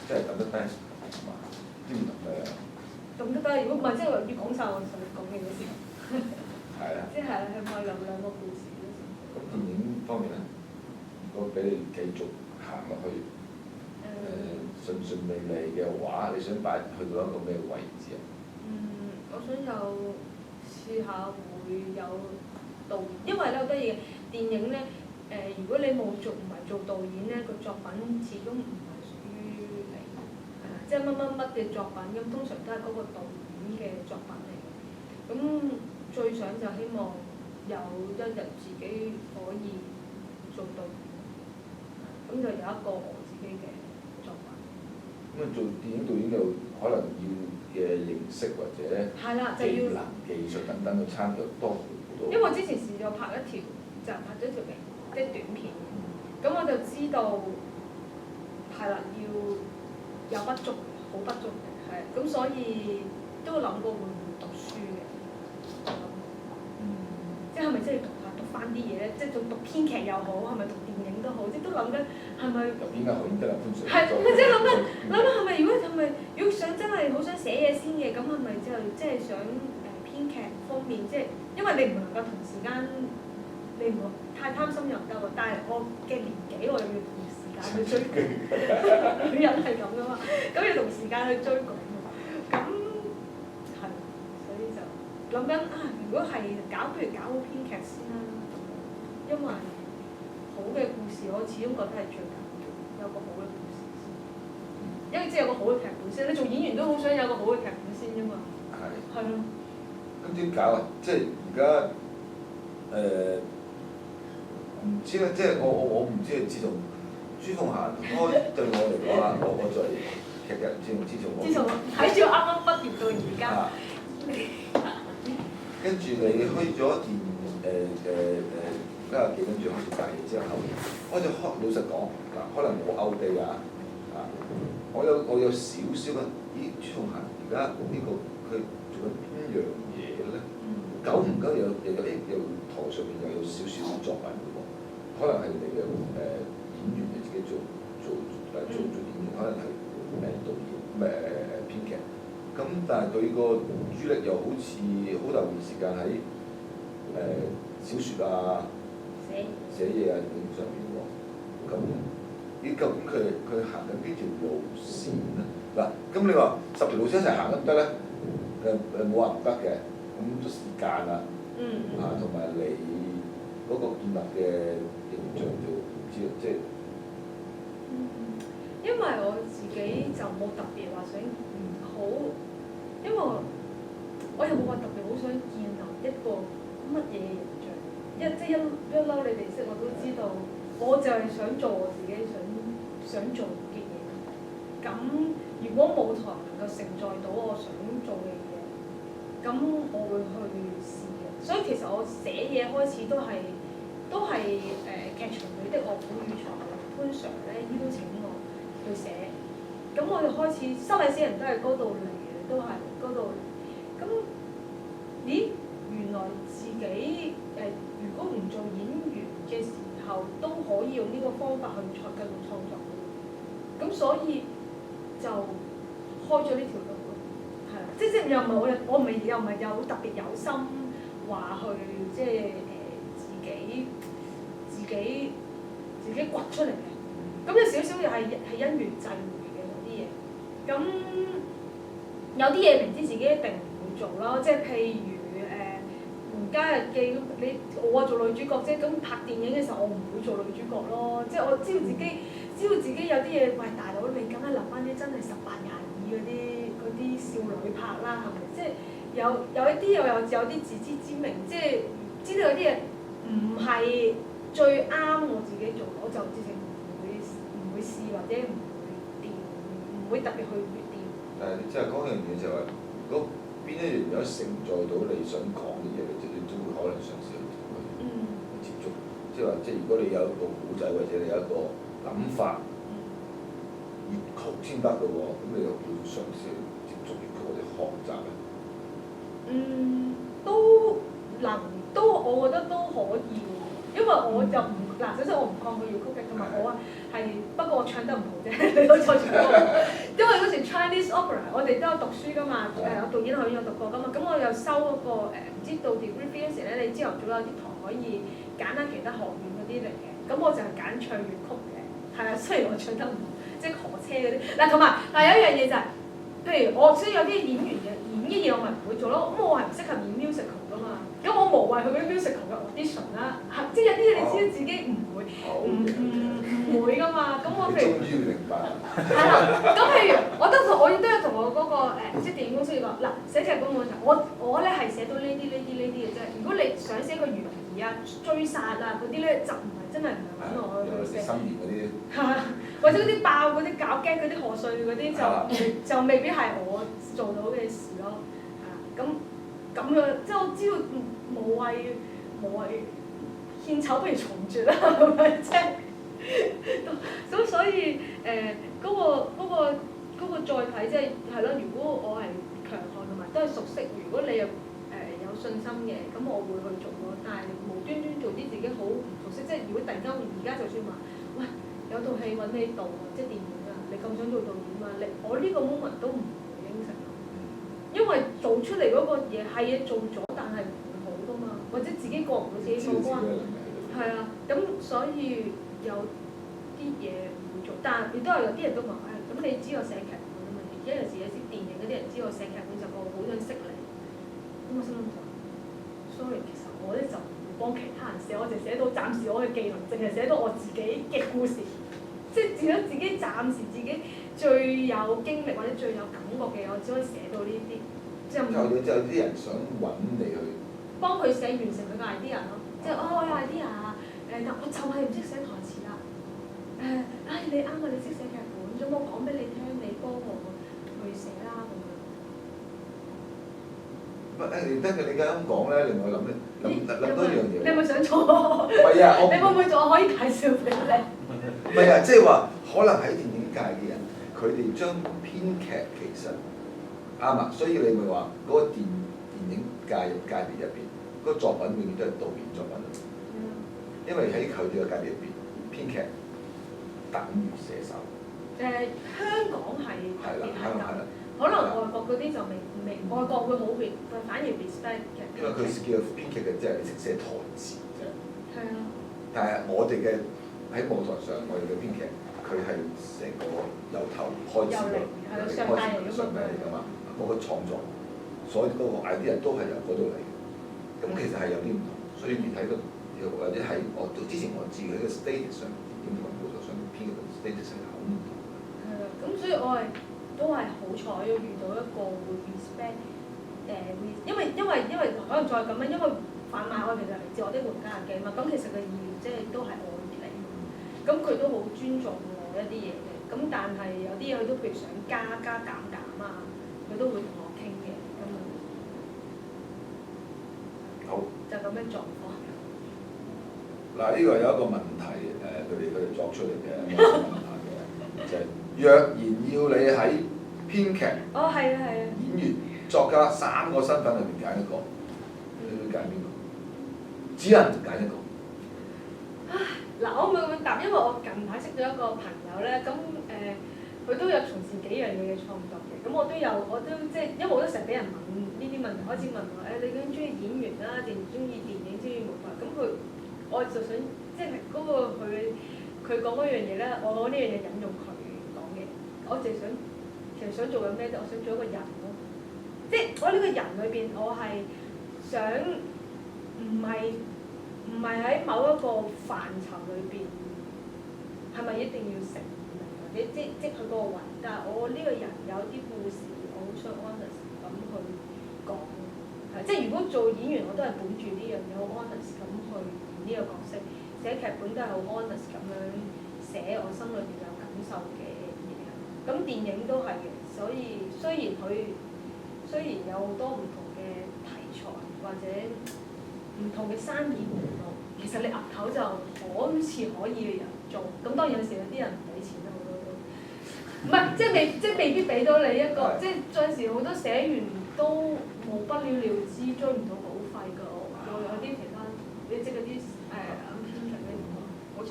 真係揼得低係嘛？啲唔同嘅。咁都得，如果唔係，即係要講晒我想講嘅嗰時。係啊。即係係咪有兩個故事嗰時？咁電影方面咧，如果俾你繼續行落去，順順利利嘅話，你想擺去到一個咩位置啊？我想有試下會有導演，因為咧好得意嘅電影咧，如果你唔係做導演咧，個作品始終唔係屬於你，即係乜乜乜嘅作品，咁通常都係嗰個導演嘅作品嚟嘅。咁最想就希望有一日自己可以做導演，咁就有一個我自己嘅作品。咁啊，做電影導演就可能要嘅認識或者係啦，就技要能、技術等等嘅參與多好多。因為之前試咗拍一條，就拍咗條即係短片，咁我就知道係啦，要有不足嘅，好不足嘅，係，咁所以都諗過會唔會讀書嘅，即係咪真係讀翻啲嘢咧？即係讀編劇又好，係咪讀電影都好，即係都諗緊係咪？有邊間學院得啦？潘 Sir。係，咪即係諗緊係咪？如果想真係好想寫嘢先嘅，咁係咪之後即係想編劇方面，即係因為你唔能夠同時間，你唔太貪心又唔得喎。但係我嘅年紀，我又要同時間去追劇，女人係咁噶嘛，咁要同時間去追劇，咁係，所以就諗緊啊，如果係不如搞好編劇先啦，因為好嘅故事我始終覺得係最緊要，有個好嘅故事先，因為即係有個好嘅劇本先，你做演員都好想有個好嘅劇本先啫嘛。係。係咯。咁點搞啊？即係而家唔知咧，即係我唔知啊。自從朱鳳嫻開對我嚟講啊，我作為劇人先，自從我睇住啱啱畢業到而家，跟住你開咗件90幾，跟住開始大嘢之後，我就老實講嗱，可能我 out 地啊，我有少少嘅，咦？朱鳳嫻而家呢個佢做緊邊樣嘢咧？久唔久又台上面又有少少作品嘅喎，可能係你嘅演員你自己做演員，可能係導演編劇，咁但係佢個主力又好似好大段時間喺小説啊、寫嘢啊上面喎，咁究竟佢行緊邊條路線咧？嗱，咁你話10條路線一齊行得唔得咧？冇話唔得嘅，咁都時間啦，同埋你嗰個建立嘅形象就唔知啦，即係。因為我自己就冇特別話想好，因為我又冇話特別好想建立一個乜嘢形象，即係一嬲你哋識我都知道，我就係想做我自己想做嘅嘢。咁如果舞台能夠承載到我想做嘅嘢，咁我會去試嘅。所以其實我寫嘢開始都係劇場裏的樂府與才潘 Sir 咧邀請我去寫，咁我就開始修麗詩人都係嗰度嚟嘅，都係嗰度。咁咦，原來自己如果唔做演員嘅時候，都可以用呢個方法去繼續創作嘅。咁所以就開咗呢條路咯，係啦，即又唔係我唔係又唔係有特別有心話去即係自己掘出嚟嘅。咁有少少又係因緣際會嘅有啲嘢，咁有啲嘢明知自己一定唔會做啦，即係譬如《家日記》我做女主角啫，咁拍電影嘅時候我唔會做女主角咯，即係我知道自己有啲嘢，喂大佬你梗係留翻啲真係18、22嗰啲少女拍啦，係咪？即係有一啲又有啲自知之明，即係知道有啲嘢唔係最啱我自己做，我就直情唔會試或者唔會特別去掂。但係你即係講樣嘢就係，如果邊一樣嘢承載到你想講嘅嘢，你都會可能嘗試去同佢接觸。即係話，即係如果你有一個古仔或者你有一個諗法，粵曲先得嘅喎，咁你又會嘗試去接觸粵曲或者學習咧？我覺得都可以，因為我就唔首先我唔抗拒粵曲嘅，同埋我係不過我唱得唔好啫，你都錯住我。哋都有讀書噶嘛，我導演學院有讀過噶嘛，咁我又收嗰個唔知到 degree 嗰時咧，你朝頭早有啲堂可以揀下其他學院嗰啲嚟嘅，咁我就係揀唱粵曲嘅，係啊，雖然我唱得唔好，即係河車嗰啲，嗱同埋有一樣嘢就係，譬如我所以有啲演員嘅演嘅嘢我咪唔會做咯，咁我係唔適合演 musical 噶嘛，咁我無謂去嗰啲 musical 嘅 audition 啦，即係有啲嘢你知道自己唔會唔會噶嘛，咁我譬如。終於明白。係啦，咁譬如我亦都有同我嗰個即係電影公司講，嗱寫劇本冇問題，我咧係寫到呢啲嘅啫。如果你想寫個懸疑啊、追殺啊嗰啲咧，就唔係真係唔係揾我去寫。新年嗰啲。或者嗰啲爆嗰啲搞驚嗰啲賀歲嗰啲就未必係我做到嘅事咯。咁樣即係我知道無謂獻醜不如從絕啦，係咪即係？咁所以嗰個再睇即係咯。如果我係強項同埋都係熟悉，如果你又有信心嘅，咁我會去做咯。但係無端端做啲自己好唔熟悉，即係如果突然間而家就算話，喂有套戲揾你導啊，即係電影啊，你咁想做導演啊，我呢個 moment 都唔會應承，因為做出嚟嗰個嘢係嘢做咗，但係唔會好噶嘛，或者自己過唔到自己個關，係啊，咁所以。有啲嘢唔會做，但係亦都係有啲人都話，咁你知我寫劇本啊嘛？而家有時有啲電影嗰啲人知我寫劇本就我好想識你，咁我心諗就 sorry， 其實我咧就唔會幫其他人寫，我就寫到暫時我嘅技能，淨係寫到我自己嘅故事，即係只有自己暫時自己最有經歷或者最有感覺嘅，我只可以寫到呢啲。就有啲人想揾你去幫佢寫完成佢個 idea 咯，即係我有 idea。但我就係唔識寫台詞啦。你啱啊！你識寫劇本，咁我講俾你聽，你幫我去寫啦咁樣。你而家咁講咧，令我諗多一樣嘢。你係咪想做？唔係啊，你會唔會做？我可以介紹俾你。唔係啊，即係話可能喺電影界嘅人，佢哋將編劇其實啱啊，所以你咪話嗰個電影界別入邊，嗰個作品永遠都係導演作品。因為喺佢哋嘅界別入邊，編劇等於寫手。香港係特別係咁，可能外國嗰啲就未，外國會好反而 respect 嘅。因為佢叫編劇嘅，即係你識寫台詞啫。係啊。但係我哋嘅喺舞台上，我哋嘅編劇，佢係成個由頭開始嘅，上帝嚟㗎嘛，嗰個創作，所以嗰個 idea 都係由嗰度嚟嘅。咁其實係有啲唔同，所以你睇到。或者係我之前我自己嘅 status 上，點同舞台上編嘅 status 係好唔同。係啦，咁所以我都係好彩遇到一個會 respect 因為可能再咁樣，因為販賣我其實嚟自我啲皇家日記嘛，咁其實個意念即係都係我而嚟，咁佢都好尊重我一啲嘢嘅，咁但係有啲嘢佢都譬如想加減啊，佢都會同我傾嘅，咁好就咁樣狀況。嗱，呢個有一個問題，佢哋作出嚟嘅問題嘅，就係若然要你喺編劇、演員、作家3個身份裏面揀一個，你會揀邊個？只能揀一個。嗱，我冇咁答，因為我近排識咗一個朋友咧，咁佢都有從事幾樣嘢嘅創作嘅，咁我都即係，因為我都成日俾人問呢啲問題，開始問我你究竟中意演員啦，定中意電影、中意舞台？咁我就想即係嗰個佢講嗰樣嘢咧，我講呢樣嘢引用佢講嘅，我其實想做緊咩啫？我想做一個人咯，即係我呢個人裏邊，我係想唔係喺某一個範疇裏邊，係咪一定要成名或者即佢嗰個位？但係我呢個人有啲故事，我好想 honest 咁去講，即係如果做演員，我都係本住呢樣嘢，好 honest 咁去。呢個角色寫劇本都係好 honest 咁樣寫我心裏邊有感受嘅嘢，咁電影都係嘅，所以雖然有好多唔同嘅題材或者唔同嘅生意門路，其實你岌頭就好似可以做，咁當然有時有啲人唔俾錢啦，好多都唔係即係未必俾到你一個，即係有時好多寫完都冇不了了之，追唔到稿費㗎，有啲其他你即係嗰啲。好慘，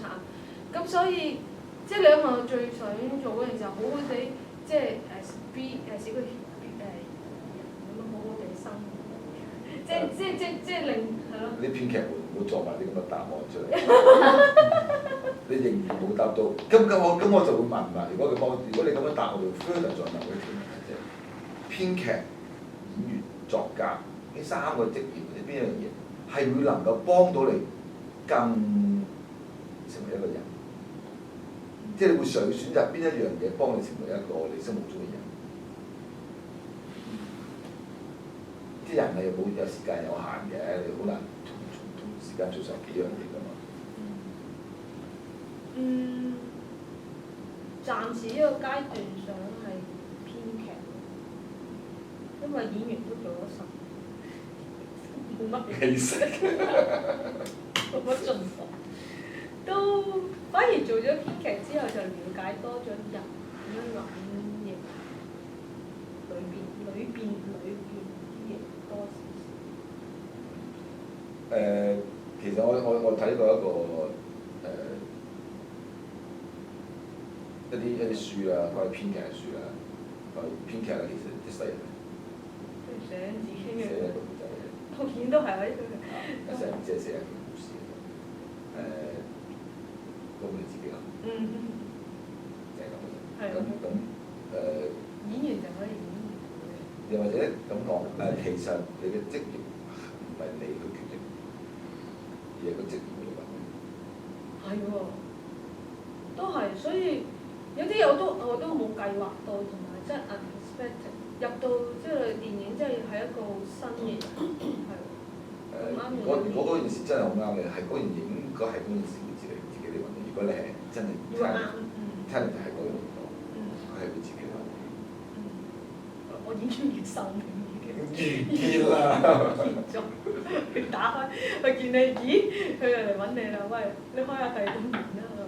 咁所以即係兩個最想做嗰樣就好好地，即係寫個即令係咯。啲編劇會唔會作埋啲咁嘅答案出嚟？你仍然冇答到，咁我就會問啦。如果你咁樣答，我就 further 再問佢添。編劇、演員、作家呢三個職業或者邊樣嘢係會能夠幫到你更成為一個人？即係你會選擇邊一樣嘢幫你成為一個你心目中嘅人？啲人係有時間有限嘅，你好難同時間做成幾樣嘢㗎嘛。暫時呢個階段想係編劇，因為演員都做咗10年，冇乜其實冇乜進步，都反而做咗編劇之後就了解多咗人點樣諗嘢，裏邊啲嘢多少少。其實我睇過一個一啲書啦，關於編劇嘅書啦。編劇咧其實一世人寫自己嘅，寫一個故仔嘅，當然都係啦，一世人即係寫一個故事嘅。都你自己諗，就係咁嘅。係演員就可以演員。又或者咁講其實你嘅職業唔係你去決定，而係個職業去決定。係喎，都係，所以有啲嘢我都冇計劃到，同埋即係 unexpected 入到即係電影，即係一個好新嘅人，係。如果嗰件事真係好啱你，係嗰件應該係嗰件事會自己嚟揾你。如果你係真係talent係嗰樣嘢，佢係會自己揾你。我演專業壽命已經完結啦，完咗，佢打開，佢見你，咦，佢就嚟揾你啦，喂，你開下第二種面啦咁。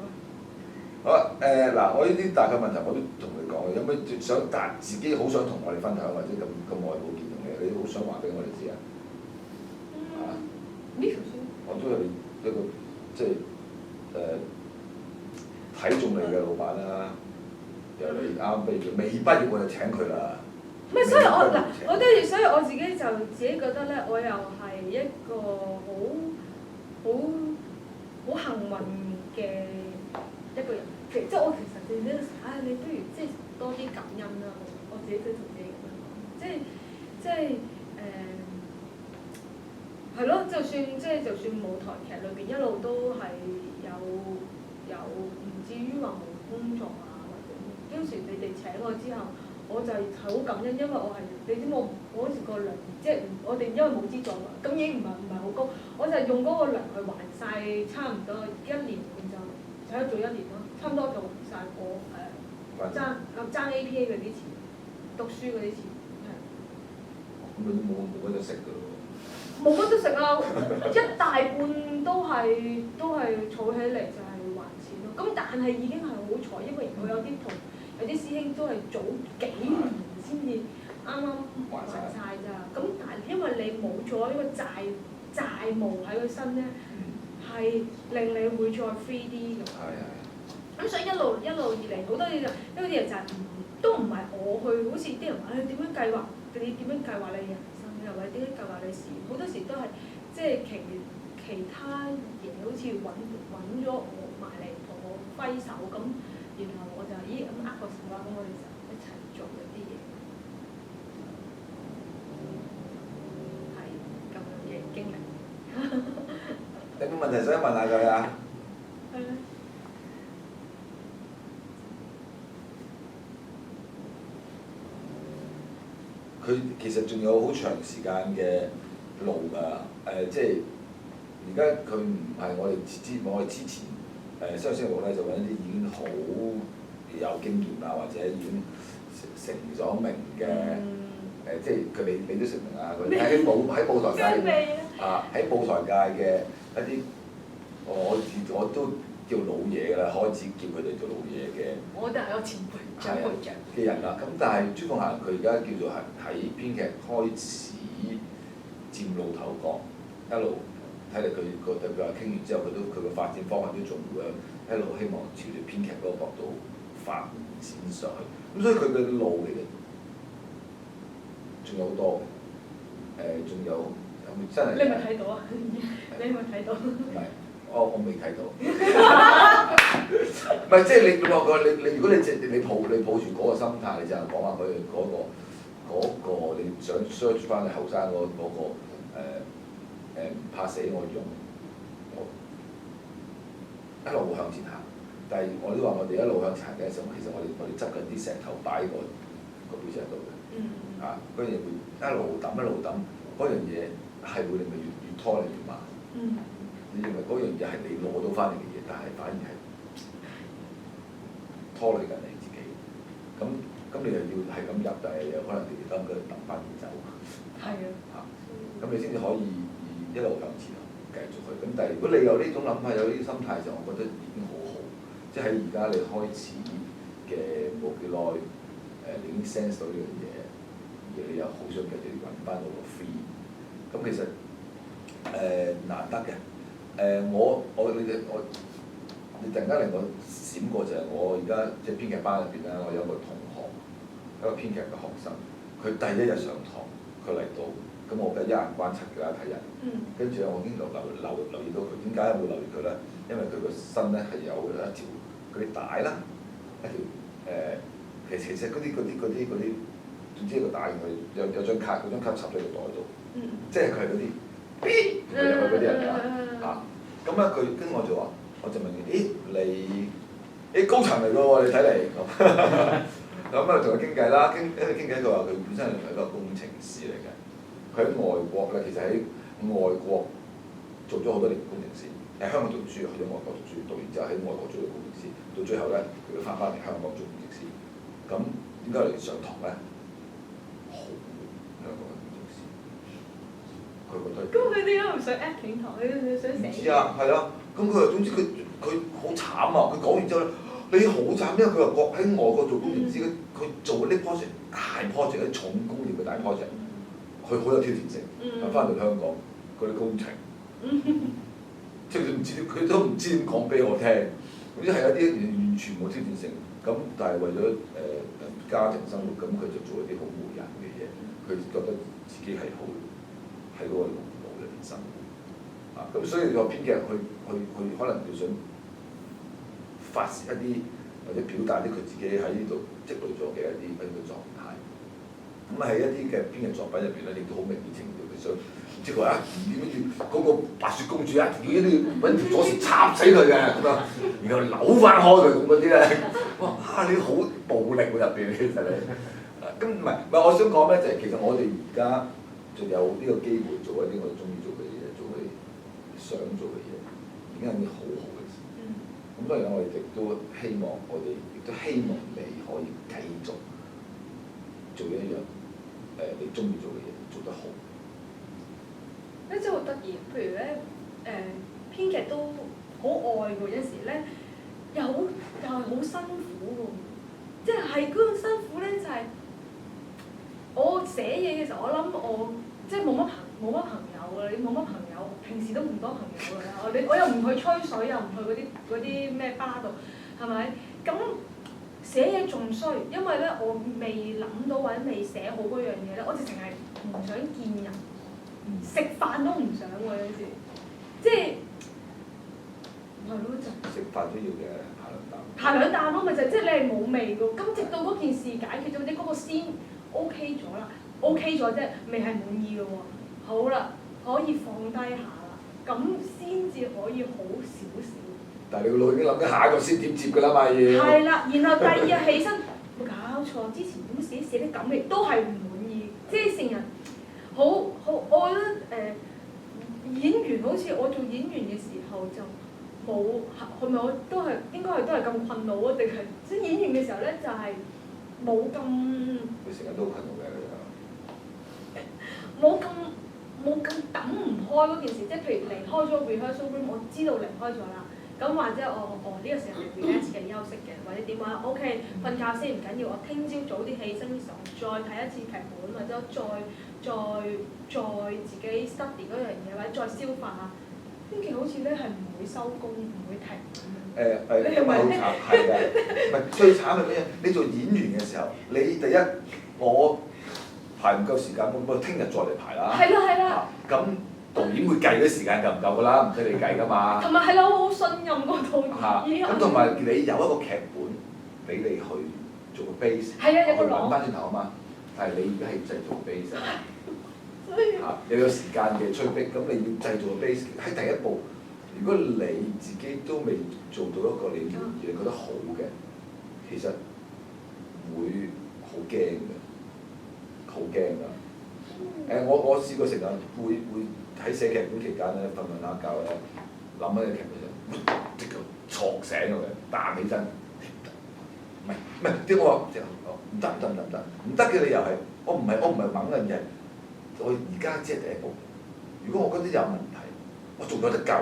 好嗱，我呢啲大概問題我都同你講嘅，有咩想自己好想同我哋分享，或者咁耐冇見到你，你好想話俾我哋知啊？呢條書我都係一個即係睇中你嘅老闆啦，由你啱畢業未畢業我就請佢啦。唔係，所以所以我自己就自己覺得咧，我又係一個好幸運嘅一個人。即係我其實你不如即係多啲感恩啦。我自己都同自己咁樣講，即係係咯，就算舞台劇裏邊一路都係有唔至於話冇工作啊，或者有時你哋請我之後，我就係好感恩，因為我係你知我嗰時個糧，即係我哋因為冇資助嘛，咁已經唔係好高，我就係用嗰個糧去還晒差唔多1年就喺度做1年咯，差唔多就還晒我爭 APA 嗰啲錢，讀書嗰啲錢係。咁你都冇乜得食㗎咯？冇乜得食啊！一大半都係儲起嚟就係還錢咯。咁但係已經係好彩，因為我有啲師兄都係早幾年先至啱還晒咋。咁但係因為你冇咗呢個債務喺個身咧，係令你會再 free 啲咁。咁所以一路以嚟好多嘢就係都唔係我去，好似啲人話你點樣計劃你人生，又或者點樣計劃你事業，好多時都係即係其他嘢好似揾咗我埋嚟同我揮手咁，然後我就咦咁握個手啦，咁我哋就一齊做一啲嘢，係咁樣嘅經歷。有冇問題想問下佢啊？係咧。佢其實仲有好長時間嘅路㗎，即係而家佢唔係我哋之前商星路咧就揾一啲已經好有經驗啊，或者已經成咗名嘅即係你都成名啊！佢喺舞台界喺舞台界嘅一啲我都叫老嘢㗎啦，開始叫佢哋做老嘢嘅。我都係個前輩長輩長嘅人啦，咁但係朱鳳嫻佢而家叫做係喺編劇開始佔路頭角，一路睇嚟佢話傾完之後，佢個發展方向都仲會一路希望朝住編劇嗰個角度發展上去，咁所以佢嘅路嚟嘅仲有好多嘅，仲有真係。你咪睇到啊？你咪睇到？唔係，我未睇到。唔係即係你如果你抱住嗰個心態，你就係講話佢嗰個你想 search 翻你後生嗰個唔怕死我勇，我一路向前行。但係我都話我哋一路向前行嘅時候，其實我哋執緊啲石頭擺喺個背脊度嘅。嗰樣嘢會一路抌，嗰樣嘢係會令佢越拖你越慢。你認為嗰樣嘢係你攞到翻嚟嘅嘢，但係反而係拖累緊你自己。咁你又要係咁入，但係有可能你哋跟佢揼翻而走。係啊。咁你先至可以一路向前繼續去。咁但係如果你有呢種諗法，有呢啲心態就，我覺得已經好好。即係喺而家你開始嘅冇幾耐，你已經 sense 到呢樣嘢，而你又好想繼續揾翻嗰個 free。咁其實難得嘅。你突然間令我閃過就係我而家即係編劇班入邊咧，我有個同學，一個編劇嘅學生，佢第一日上堂，佢嚟到，咁我梗係一眼關七嘅啦睇人，跟住咧我已經留意到佢，點解會留意佢咧？因為佢個身咧係有一條嗰啲帶啦，一條其實嗰啲，總之個帶佢有張卡，嗰張卡插喺個袋度，即係佢係嗰啲入去嗰啲人啊，咁咧佢跟我就話。我就問佢：咦，你高層嚟㗎喎？你睇嚟咁啊，同佢傾偈啦，傾偈，佢話佢本身係一個工程師嚟嘅。佢喺外國咧，其實喺外國做咗好多年工程師，喺香港讀書，去咗外國讀書，讀完之後喺外國做咗工程師，到最後咧佢都翻嚟香港做工程師。咁點解嚟上堂咧？好香港嘅工程師，佢覺得。咁佢點解唔上 acting 堂？佢想寫？唔知啊，係咯。咁佢話總之佢好慘啊！佢講完之後咧，你好慘，因為佢話喺外國做工程師，佢做嗰啲 project 大 project，啲重工業嘅大 project，佢好有挑戰性。翻到香港嗰啲工程，即係佢都唔知點講俾我聽。總之係一啲完全冇挑戰性。咁但係為咗家庭生活，咁佢就做一啲好無人嘅嘢。佢覺得自己係好喺嗰個勞裏邊生活。咁所以個編劇佢可能佢想發泄一啲或者表達啲佢自己喺呢度積累咗嘅一啲狀態。咁喺一啲嘅編劇作品入邊咧，亦都好明顯程度佢想即係話點樣嗰個白雪公主啊，要一定要揾條鎖匙插死佢嘅咁樣，然後扭翻開佢咁嗰啲咧，哇！你好暴力喎入邊其實你。咁唔係，我想講咩就係其實我哋而家仲有呢個機會做一啲我哋中意做嘅嘢，做我哋想做嘅嘢，已經係件好好嘅事。咁當然我哋亦都希望，我哋亦都希望你可以繼續做一樣你中意做嘅嘢，做得好。咧真係好得意，譬如咧編劇都好愛喎，有時咧又係好辛苦喎，即係嗰種辛苦咧就係、我寫嘢嘅時候，我諗我即係冇乜朋友㗎，你冇乜朋友，平時都唔多朋友㗎啦。我又唔去吹水，又唔去嗰啲咩巴度，係咪？咁寫嘢仲衰，因為咧我未諗到或者未寫好嗰樣嘢咧，我直情係唔想見人，食飯都唔想喎有時，即係係咯就。食飯都要嘅，下兩啖咯，咪就係即係你係冇味㗎。咁直到嗰件事解決咗，或者嗰個先 OK 咗啦 ，OK 咗啫，未係滿意嘅喎。好啦，可以放低下啦，咁先至可以好少少。但係你個腦已經諗緊下一個先點接㗎啦嘛要。係啦，然後第二日起身，冇搞錯，之前點寫啲咁嘅都係唔滿意，即係成日好，我覺得演員好似我做演員嘅時候就冇係咪我都係應該係都係咁困惱啊？定係即係演員嘅時候咧就係冇咁。你成日都困惱嘅冇咁等唔開嗰件事，即係譬如離開咗 rehearsal room， 我知道離開咗啦。咁或者我呢個時候係 relax 嘅休息嘅，或者點話 OK 瞓覺先唔緊要，我聽朝早啲起身嘅時候再睇一次劇本，或者再自己 study 嗰樣嘢，或者再消化下。編劇好似咧係唔會收工，唔會停。你係咪好慘？係嘅，唔係最慘係咩？你做演員嘅時候，你第一我排唔夠時間，咁聽日再嚟排啦。係啦係啦。咁導演會計嗰啲時間夠唔夠㗎啦？唔使你計㗎嘛。同埋係啦，我好信任個導演。咁同埋你有一個劇本俾你去做個 base，係啊，有個去揾攞。翻轉頭啊嘛。但係你而家係製造 base 所以又有時間嘅催逼，咁你要製造個 base 喺第一步。如果你自己都未做到一個你滿意、你覺得好嘅，其實會好驚嘅，好驚㗎。我試過成日會喺寫劇本期間咧，瞓下覺咧，諗緊個劇本就即刻錯醒咗嘅，彈起身，唔係點我話唔得唔得嘅理由係我唔係猛嘅人，我而家只係第一步。如果我覺得有問題，我仲有得救。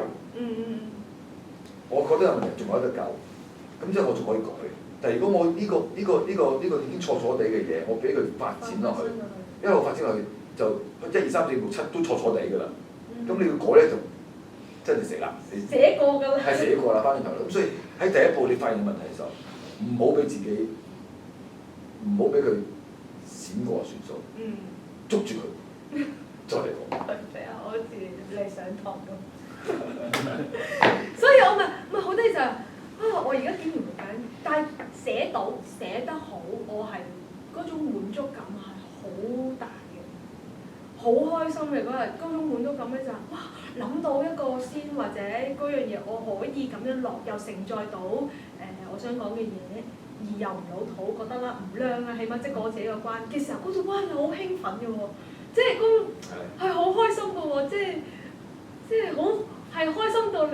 我覺得有問題仲有得救，咁即係我仲可以改。但係如果我呢個已經錯錯地嘅嘢，我俾佢發展落去，一路發展落去就1、2、3、4、5、6、7都錯錯地㗎啦。咁你要改咧就真係死啦！寫過㗎啦。係寫過啦，翻轉頭啦。咁所以喺第一步你發現問題嘅時候，唔好俾自己，唔好俾佢閃過算數。捉住佢，再嚟講。係啊，我好似你上堂咁。所以我咪好多就係我而家點唔緊，但係寫得好，我係嗰種滿足感係好大嘅，好開心嘅嗰日，嗰種滿足感咧就係哇諗到一個先或者嗰樣嘢我可以咁樣落，又承載到我想講嘅嘢，而又唔老土，覺得啦唔靚啊，起碼即過自己個關嘅時候，嗰種哇又好興奮嘅喎，即係係好開心嘅喎，即係好。係開心過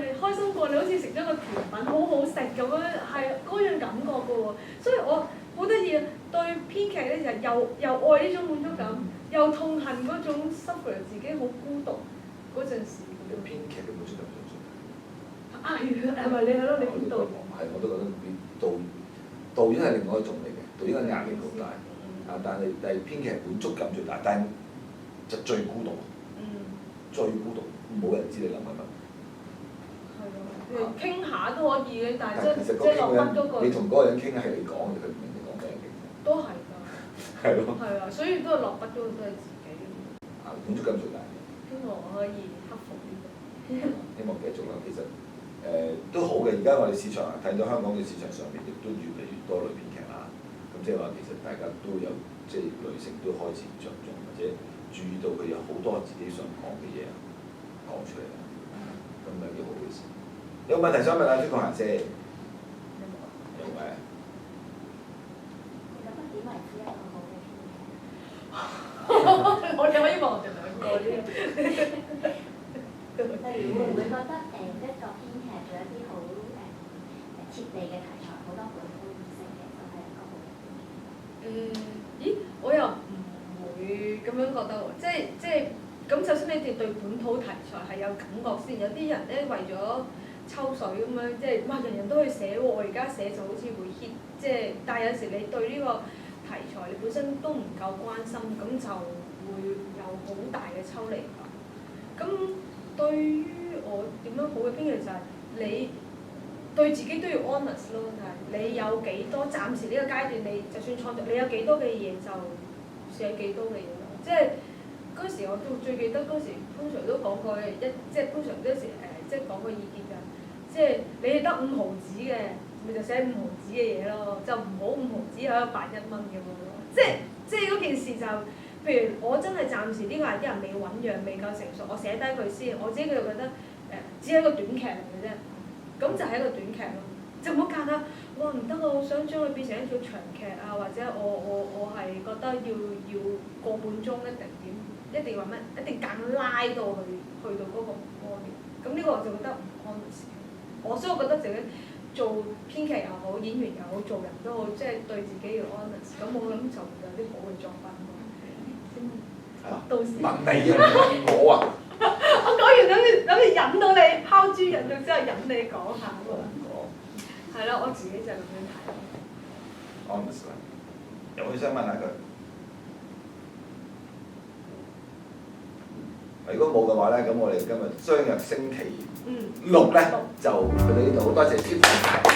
你好似食咗個甜品，好好食咁樣，係嗰樣感覺嘅喎。所以我好得意對編劇咧就又愛呢種滿足感，又痛恨嗰種 suffer 自己好孤獨嗰陣時。編劇嘅滿足感最重要。係咪你係咯？你邊度？係，我都覺得導演係另外一種嚟嘅，導演嘅壓力好大。但係編劇滿足感最大，但係就最孤獨。最孤獨，冇人知你諗緊乜。傾下都可以嘅，但係其實即係落筆嗰個。你同嗰個人傾係你講嘅，佢唔明你講咩嘅。都係㗎。係咯。係啊，所以都係落筆嗰個都係自己。滿足感最大。希望我可以克服呢個。希望繼續啦，其實都好嘅。而家我哋市場睇到香港嘅市場上面亦都越嚟越多女編劇啦。咁即係話其實大家都有即係女性都開始着重或者注意到佢有好多自己想講嘅嘢講出嚟啦。咁係幾好嘅事。有問題想問下朱國賢先。有冇啊？你覺得點為之一個好嘅編我哋可以望我哋兩個啫。劇？例如會唔會覺得一個編劇做一啲好貼地嘅題材，好多本土意識嘅，就係一個好嘅編劇？咦？我又唔會咁樣覺得喎，即係咁。首先你哋對本土題材係有感覺先，有啲人咧為咗抽水咁樣，即係哇人人都去寫喎，我而家寫就好似會 hit，即係但係有時你對呢個題材你本身都唔夠關心，咁就會有好大嘅抽離感。咁對於我點樣好嘅編劇就係你對自己都要 honest 咯，就係你有幾多，暫時呢個階段你就算創作，你有幾多嘅嘢就寫幾多嘅嘢咯。即係嗰時我都最記得嗰時潘 Sir 都講過即係潘 Sir 嗰時即係講個意見㗎。即係你係得5毫子嘅，咪就寫5毫子嘅嘢咯，就唔好5毫子喺度扮1蚊咁樣咯。即係嗰件事就，譬如我真係暫時呢個 idea 未醖釀，未夠成熟，我寫低佢先，我自己就覺得只係一個短劇嚟嘅啫，咁就係一個短劇咯，就唔好夾啦。哇唔得啊！我想將佢變成一條長劇啊，或者我係覺得要個半鐘一定話乜，一定硬拉到去到嗰個波段，咁呢個我就覺得唔安全。所以我覺得自己做編劇又好，演員又好，做人都好，即係對自己要 honest。咁我諗就會有啲好嘅作品咯。到時問你啊，我啊。我講完諗住引到你拋豬引到之後引你講下喎。係咯，我自己就咁樣睇。honest 啦，有冇想問下佢？如果冇嘅話咧，咁我哋今日相約星期6咧就去到呢度，好多謝 Tiffany。